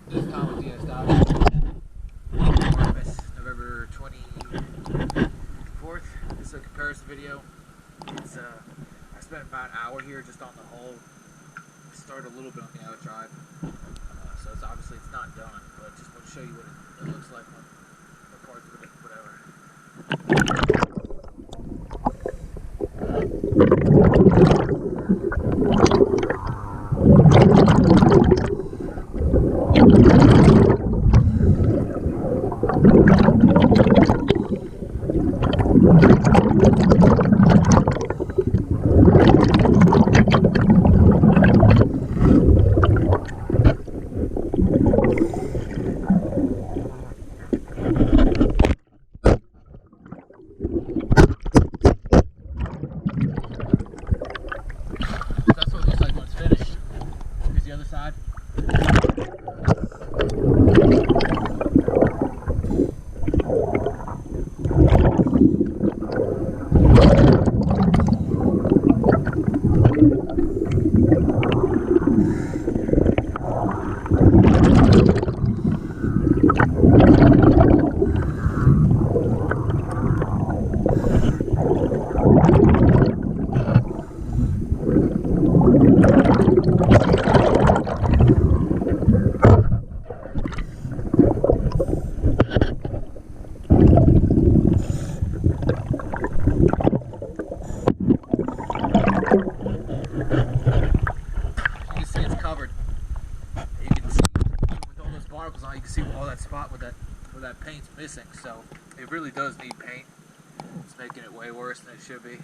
This time with DSW. Artimus, November 24th. This is a comparison video. It's I spent about an hour here just on the hull. Started a little bit on the outdrive. So it's obviously it's not done, but just want to show you what it looks like when the parts of it, whatever. That's what it looks like when it's finished. Here's the other side. Covered. You can see with all those barnacles on, you can see all that spot where that paint's missing. So it really does need paint. It's making it way worse than it should be.